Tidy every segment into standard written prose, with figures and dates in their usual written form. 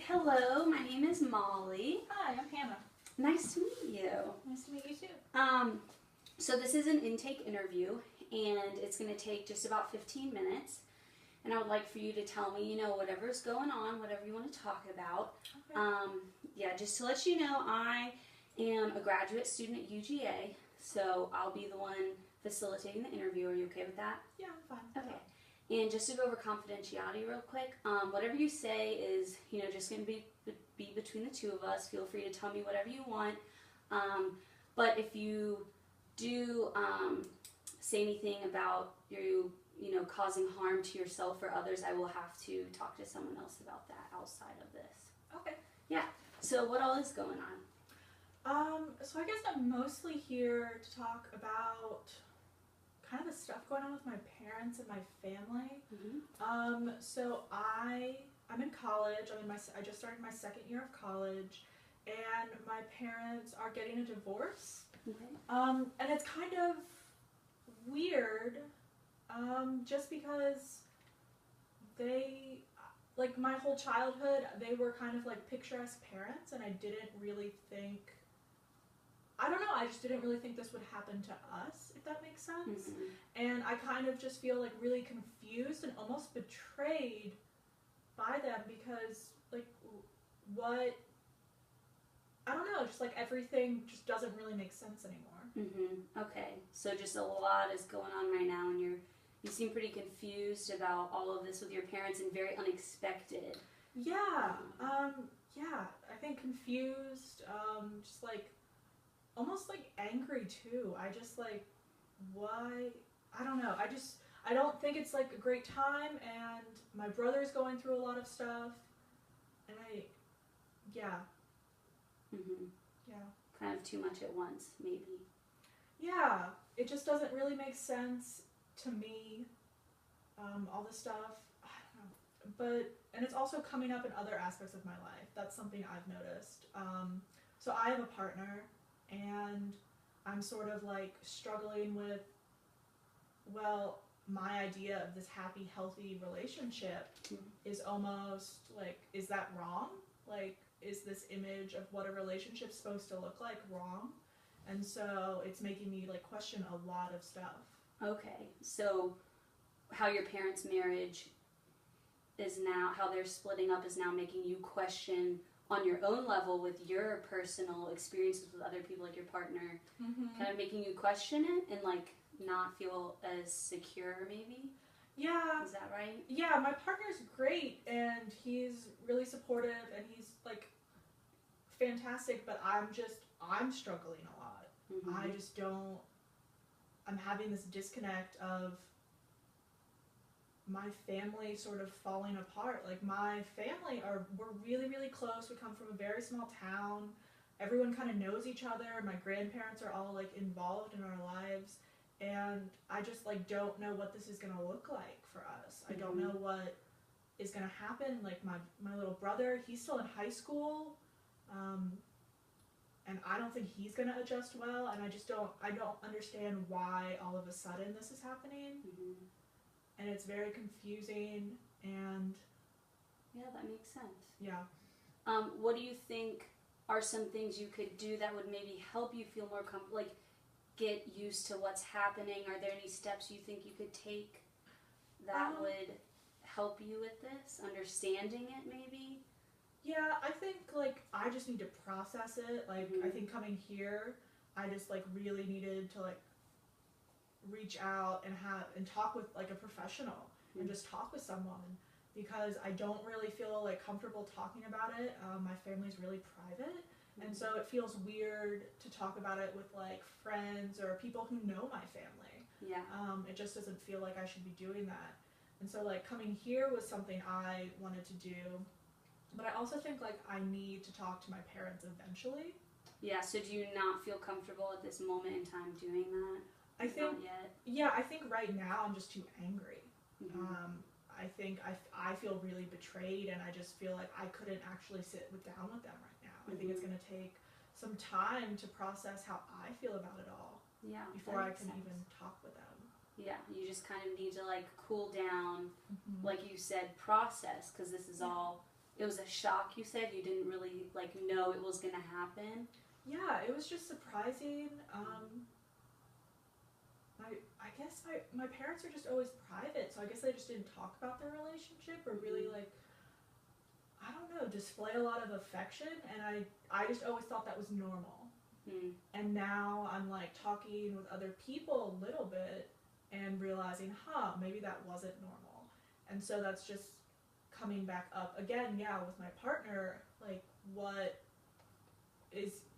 Hello, my name is Molly. Hi, I'm Hannah. Nice to meet you. Nice to meet you too. So this is an intake interview, and it's going to take just about 15 minutes. And I would like for you to tell me, whatever's going on, whatever you want to talk about. Okay. Just to let you know, I am a graduate student at UGA, so I'll be the one facilitating the interview. Are you okay with that? Yeah, I'm fine. Okay. And just to go over confidentiality real quick, whatever you say is, just going to be between the two of us. Feel free to tell me whatever you want. But if you do say anything about you, causing harm to yourself or others, I will have to talk to someone else about that outside of this. Okay. Yeah. So what all is going on? So I guess I'm mostly here to talk about kind of the stuff going on with my parents and my family. Mm-hmm. So I'm in college. I just started my second year of college, and my parents are getting a divorce. Okay. And it's kind of weird, just because they, like my whole childhood, they were kind of like picturesque parents, and I just didn't really think this would happen to us, if that makes sense. Mm-hmm. And I kind of just feel like really confused and almost betrayed by them because I don't know, just like everything just doesn't really make sense anymore. Mm-hmm. Okay. So just a lot is going on right now, and you seem pretty confused about all of this with your parents and very unexpected. Yeah. I think confused, just like almost like angry too. I just like, why? I don't know. I don't think it's like a great time, and my brother's going through a lot of stuff, and yeah. Mm-hmm. Yeah. Kind of too much at once, maybe. Yeah, it just doesn't really make sense to me, all this stuff. I don't know. And it's also coming up in other aspects of my life. That's something I've noticed. So I have a partner, and I'm sort of like struggling with, well, my idea of this happy, healthy relationship is almost like, is that wrong? Like, is this image of what a relationship's supposed to look like wrong? And so it's making me like question a lot of stuff. Okay, so how your parents' marriage is now, how they're splitting up is now making you question on your own level with your personal experiences with other people, like your partner, kind of making you question it and like not feel as secure, maybe? Yeah. Is that right? Yeah, my partner's great, and he's really supportive, and he's like fantastic, but I'm struggling a lot. Mm-hmm. I'm having this disconnect of my family sort of falling apart. Like my family we're really, really close. We come from a very small town. Everyone kind of knows each other. My grandparents are all like involved in our lives. And I just like don't know what this is going to look like for us. I don't know what is going to happen. Like my little brother, he's still in high school. And I don't think he's going to adjust well. And I don't understand why all of a sudden this is happening. And it's very confusing, and yeah, that makes sense. Yeah. What do you think are some things you could do that would maybe help you feel more comfortable, like get used to what's happening? Are there any steps you think you could take that would help you with this, understanding it maybe? Yeah, I think like I just need to process it. Like I think coming here, I just like really needed to like reach out and talk with like a professional and just talk with someone, because I don't really feel like comfortable talking about it. My family's really private, and so it feels weird to talk about it with like friends or people who know my family. Yeah. It just doesn't feel like I should be doing that. And so like coming here was something I wanted to do, but I also think like I need to talk to my parents eventually. Yeah, so do you not feel comfortable at this moment in time doing that? I think, not yet. Yeah, I think right now I'm just too angry. I think I feel really betrayed, and I just feel like I couldn't actually sit down with them right now. I think it's going to take some time to process how I feel about it all. Yeah, before I can even talk with them. Yeah, you just kind of need to like cool down, like you said, process, because this is all it was a shock, you said? You didn't really, like, know it was going to happen? Yeah, it was just surprising. I guess my parents are just always private, so I guess they just didn't talk about their relationship or really, like, I don't know, display a lot of affection, and I just always thought that was normal. And now I'm, like, talking with other people a little bit and realizing, maybe that wasn't normal. And so that's just coming back up again, with my partner, like,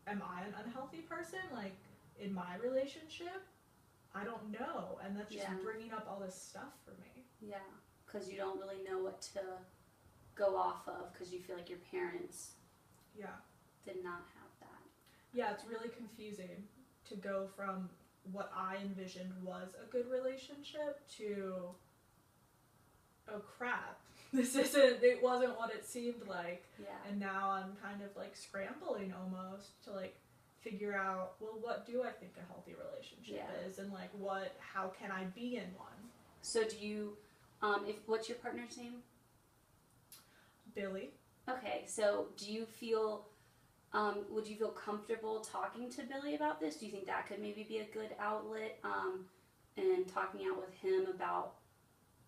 am I an unhealthy person, like, in my relationship? I don't know, and that's just bringing up all this stuff for me. Yeah, because you don't really know what to go off of, because you feel like your parents did not have that. Yeah, it's really confusing to go from what I envisioned was a good relationship to, oh crap, it wasn't what it seemed like. Yeah. And now I'm kind of, like, scrambling almost to, like, figure out, well, what do I think a healthy relationship is, and, like, how can I be in one? So do you, what's your partner's name? Billy. Okay, so do you feel, would you feel comfortable talking to Billy about this? Do you think that could maybe be a good outlet, and talking out with him about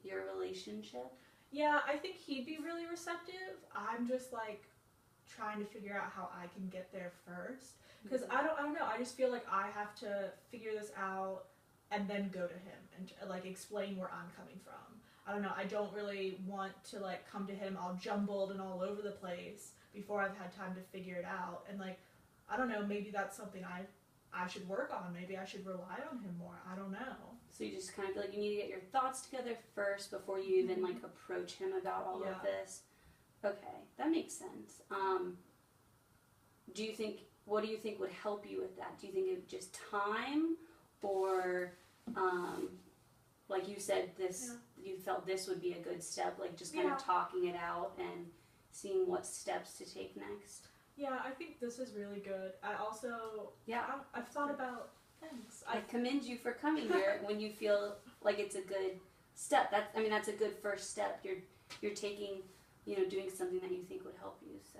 your relationship? Yeah, I think he'd be really receptive. I'm just, like, trying to figure out how I can get there first. Because I don't know, I just feel like I have to figure this out and then go to him and, like, explain where I'm coming from. I don't know, I don't really want to, like, come to him all jumbled and all over the place before I've had time to figure it out. And, like, I don't know, maybe that's something I should work on. Maybe I should rely on him more. I don't know. So you just kind of feel like you need to get your thoughts together first before you even, like, approach him about all of this? Okay, that makes sense. What do you think would help you with that? Do you think it just time, or, like you said, you felt this would be a good step, like just kind of talking it out and seeing what steps to take next? Yeah, I think this is really good. I also, I've thought about, thanks. I commend you for coming here when you feel like it's a good step. That's a good first step. You're taking, doing something that you think would help you, so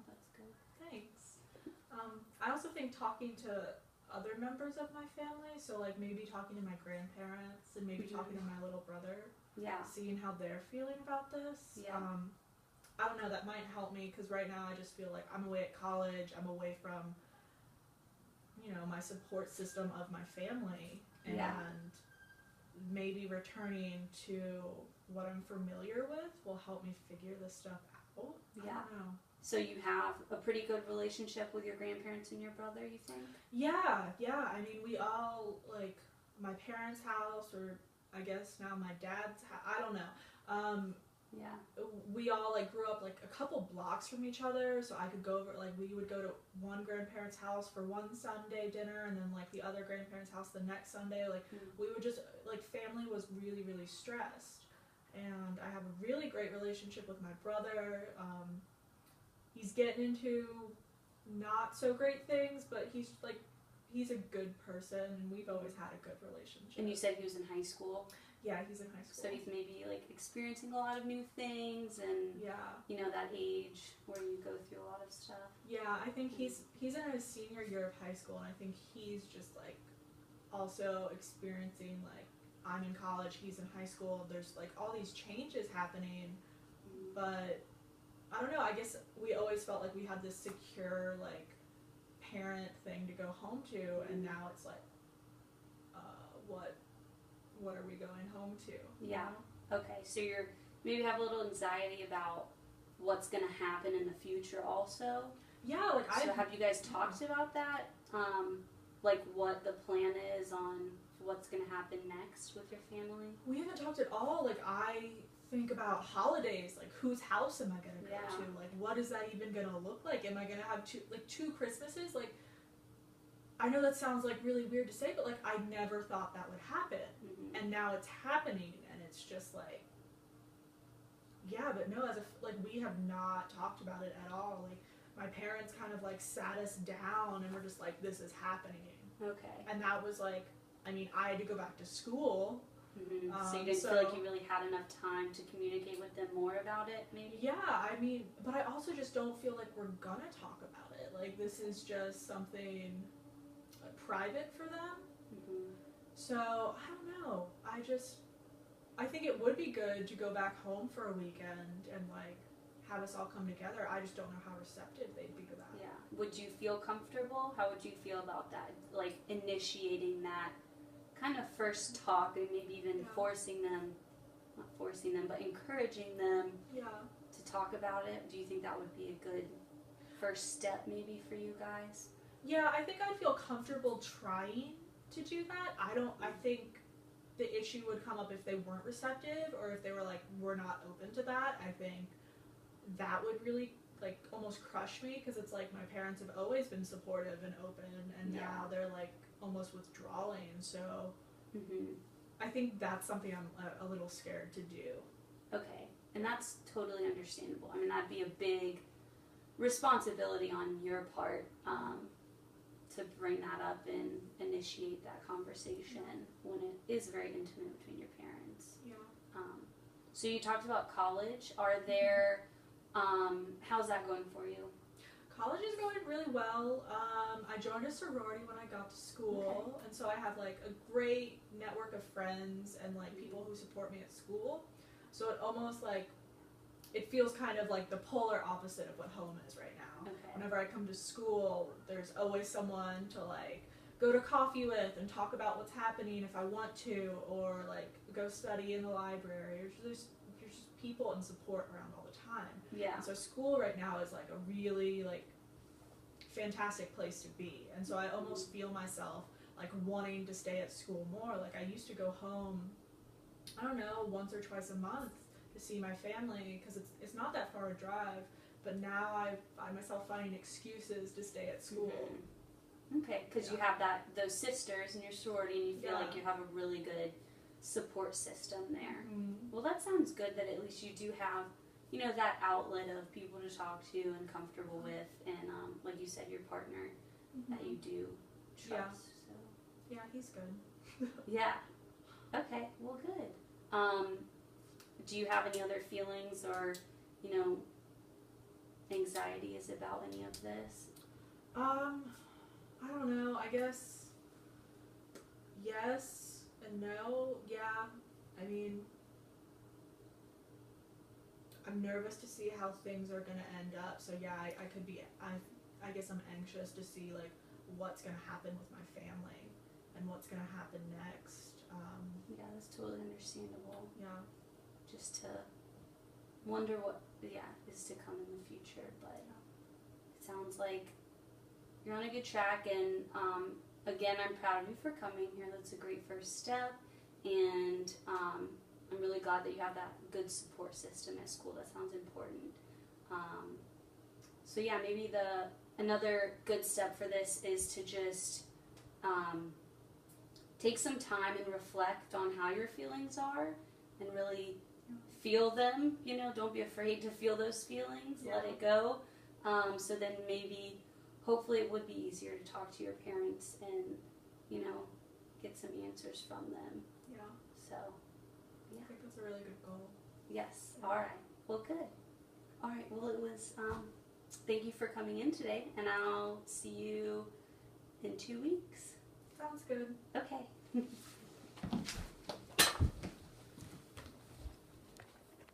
that's good. Thanks. I also think talking to other members of my family, so, like, maybe talking to my grandparents and maybe talking to my little brother, seeing how they're feeling about this. I don't know, that might help me, because right now I just feel like I'm away at college, I'm away from, my support system of my family, and maybe returning to what I'm familiar with will help me figure this stuff out. I don't know. So you have a pretty good relationship with your grandparents and your brother, you think? Yeah. I mean, we all, like, my parents' house, or I guess now my dad's house, I don't know. We all, like, grew up, like, a couple blocks from each other, so I could go over, like, we would go to one grandparent's house for one Sunday dinner, and then, like, the other grandparent's house the next Sunday. Like, we would just, like, family was really, really stressed. And I have a really great relationship with my brother. He's getting into not so great things, but he's a good person, and we've always had a good relationship. And you said he was in high school? Yeah, he's in high school. So he's maybe, like, experiencing a lot of new things, and that age where you go through a lot of stuff. Yeah, I think he's in his senior year of high school, and I think he's just, like, also experiencing, like, I'm in college, he's in high school, there's, like, all these changes happening, but I don't know, I guess we always felt like we had this secure, like, parent thing to go home to, and now it's like, what are we going home to? Yeah. Okay, so you're maybe have a little anxiety about what's going to happen in the future also? Yeah, like So have you guys talked about that? Like what the plan is on what's going to happen next with your family? We haven't talked at all. Like, I think about holidays, like, whose house am I going to go to? Like, what is that even going to look like? Am I going to have two Christmases? Like, I know that sounds, like, really weird to say, but, like, I never thought that would happen. And now it's happening, and it's just, like, but no, we have not talked about it at all. Like, my parents kind of, like, sat us down and were just like, this is happening. Okay. And that was, like, I mean, I had to go back to school, So you didn't feel like you really had enough time to communicate with them more about it, maybe? Yeah, I mean, but I also just don't feel like we're gonna talk about it. Like, this is just something private for them. So, I don't know. I think it would be good to go back home for a weekend and, like, have us all come together. I just don't know how receptive they'd be to that. Yeah. Would you feel comfortable? How would you feel about that? Like, initiating that kind of first talk and maybe even not forcing them, but encouraging them to talk about it? Do you think that would be a good first step maybe for you guys? Yeah, I think I'd feel comfortable trying to do that. I think the issue would come up if they weren't receptive, or if they were like, we're not open to that. I think that would really, like, almost crush me, because it's like my parents have always been supportive and open, and now they're like almost withdrawing. So I think that's something I'm a little scared to do. Okay, and that's totally understandable. I mean, that'd be a big responsibility on your part, to bring that up and initiate that conversation when it is very intimate between your parents. Yeah. So you talked about college. Are there, how's that going for you? College is going really well. I joined a sorority when I got to school, and so I have like a great network of friends and like people who support me at school. So it almost like, it feels kind of like the polar opposite of what home is right now. Okay. Whenever I come to school, there's always someone to like go to coffee with and talk about what's happening if I want to, or like go study in the library. There's just people and support around all the time. Yeah. And so school right now is like a really like fantastic place to be. And so I almost feel myself like wanting to stay at school more. Like, I used to go home, I don't know, once or twice a month to see my family, because it's not that far a drive, but now I find myself finding excuses to stay at school. Okay, because you have those sisters in your sorority, and you feel like you have a really good support system there. Well, that sounds good that at least you do have, you know, that outlet of people to talk to and comfortable with, and like you said, your partner that you do trust. So. Yeah, he's good. Yeah. Okay, well, good. Do you have any other feelings or, you know, anxieties about any of this? I don't know. I guess yes and no. Yeah. I mean, I'm nervous to see how things are going to end up. So yeah, I guess I'm anxious to see like what's going to happen with my family and what's going to happen next. Yeah, that's totally understandable. Yeah. Just to wonder what is to come in the future, but it sounds like you're on a good track, and again, I'm proud of you for coming here. That's a great first step, and I'm really glad that you have that good support system at school. That sounds important. So yeah, maybe another good step for this is to just take some time and reflect on how your feelings are, and really feel them. You know, don't be afraid to feel those feelings. Let it go. So then maybe, hopefully, it would be easier to talk to your parents and, you know, get some answers from them. Yeah. So, yeah. I think that's a really good goal. Yes. All right. Well, good. All right. Well, it was. Thank you for coming in today, and I'll see you in 2 weeks. Sounds good. Okay.